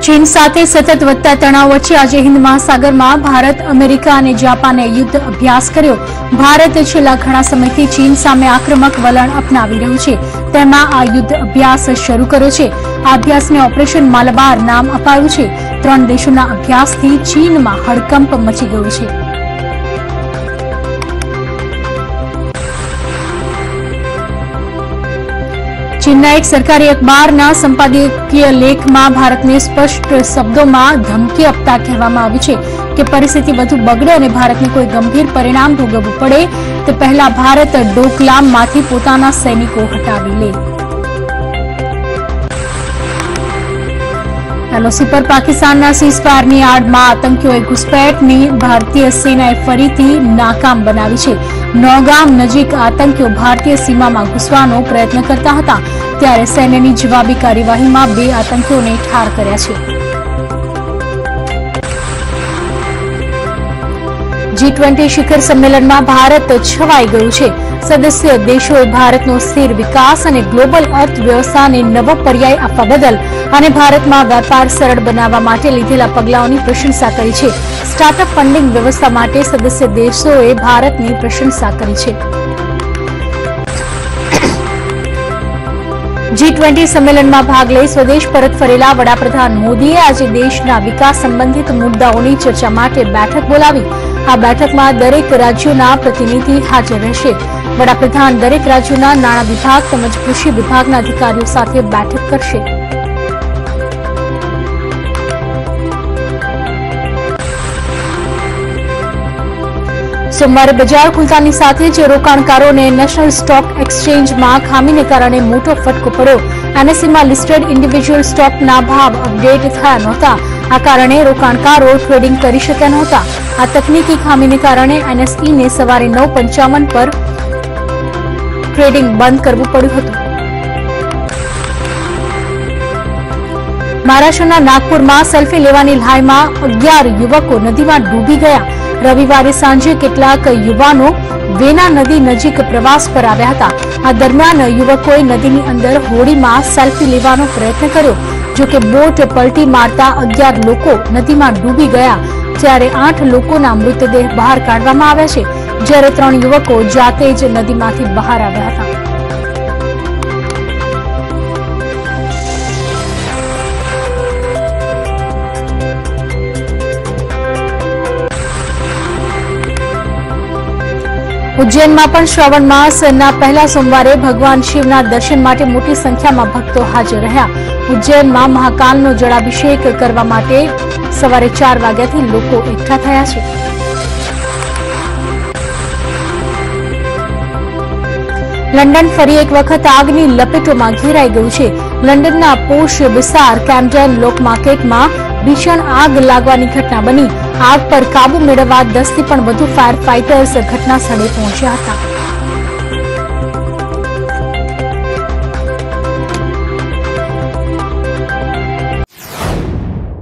चीन साथे सतत વધતા તણાવ વચ્ચે આજે હિન્દ મહાસાગરમાં ભારત, અમેરિકા અને જાપાને યુદ્ધ અભ્યાસ કર્યો। ભારત છેલ્લા ઘણા સમયથી ચીન સામે આક્રમક વલણ અપનાવી રહ્યું છે, તેમાં આ યુદ્ધ અભ્યાસ શરૂ કર્યો છે। આ અભ્યાસને ઓપરેશન માલબાર નામ અપાયું છે। 3 દેશોના અભ્યાસથી ચીનમાં હડકંપ મચી ગયો છે। चीनना एक सरकारी अखबारना संपादकीय लेख में भारत ने स्पष्ट शब्दों में धमकी आपता कहेवामां आव्युं छे कि परिस्थिति वधु बगड़े और भारत ने कोई गंभीर परिणाम भोगववुं पड़े तो पहला भारत डोकलाममांथी पोताना सैनिको हटावी ले। एलओसी पर पाकिस्तानना सीज़फायरनी आड़मां आतंकीओए घुसपैठनी भारतीय सेनाए फरीथी नाकाम बनावी छे। नौगाम नजीक आतंकीओ भारतीय सीमा में घुसवानो प्रयत्न करता हता, त्यारे सैन्यनी जवाबी कार्यवाही में 2 आतंकीओने ठार कर्या छे। G20 शिखर सम्मेलन में भारत छवाई गयुं छे। सदस्य देशोए भारतनो स्थिर विकास और ग्लोबल अर्थव्यवस्था ने नवो पर्याय आपवा बदल और भारत में व्यापार सरल बनावा माटे लीधेला पगलाओनी प्रशंसा करी छे। स्टार्टअप फंडिंग व्यवस्था माटे सदस्य देशोए भारतनी प्रशंसा करी छे। G20 सम्मेलन में भाग लई स्वदेश परत फरेला वडाप्रधान मोदीए आज देशना विकास संबंधित मुद्दाओनी चर्चा माटे बैठक बोलावी। आ बैठक में दरेक राज्योना प्रतिनिधि हाजर रहेशे। वडाप्रधान दरेक राज्योना नाणां विभाग તેમજ કૃષિ વિભાગના અધિકારીઓ સાથે બેઠક કરશે। સોમવારે બજાર ખુલતાની સાથે જ રોકાણકારોને નેશનલ સ્ટોક એક્સચેન્જમાં ખામીને કારણે મોટો ફટકો પડ્યો। એનએસઈમાં લિસ્ટેડ ઇન્ડિવિજ્યુઅલ સ્ટોકના ભાવ અપડેટ થયા નહોતા। આ કારણે રોકાણકારો ટ્રેડિંગ કરી શક્યા નહોતા। આ તકનીકી ખામીને કારણે એનએસઈને સવારે 9:55 પર ટ્રેડિંગ બંધ કરવું પડ્યું હતું। મહારાષ્ટ્રના નાગપુરમાં સેલ્ફી લેવાની લાઈનમાં 11 યુવકો નદીમાં ડૂબી ગયા। રવિવારે સાંજે કેટલાક યુવાનો વેના નદી નજીક પ્રવાસ પર આવ્યા હતા। આ દરમિયાન યુવકોએ નદીની અંદર હોડીમાં સેલ્ફી લેવાનો પ્રયત્ન કર્યો, જો કે બોટ પલટી મારતા 11 લોકો નદીમાં ડૂબી ગયા, જ્યારે 8 લોકોના મૃતદેહ બહાર કાઢવામાં આવ્યા છે, જ્યારે 3 યુવકો જાતે જ નદીમાંથી બહાર આવ્યા હતા। उज्जैन में पण श्रावण मासना पहला सोमवारे भगवान शिवना दर्शन माटे मोटी संख्या में भक्तों हाजर रह्या। उज्जैन में महाकालनो जलाभिषेक करवा माटे सवारे 4 वाग्याथी लोको एकठा थया छे। लंडन फरी एक वखत आगनी लपेटोमां घेराई गयुं छे। लंडनना पोश बिसार कैम्पडेन लोक मार्केट में भीषण आग लागवानी घटना बनी। आग पर काबू मेळववा 10 થી પણ વધુ फायर फाइटर्स घटना स्थळे पहोंच्या हता।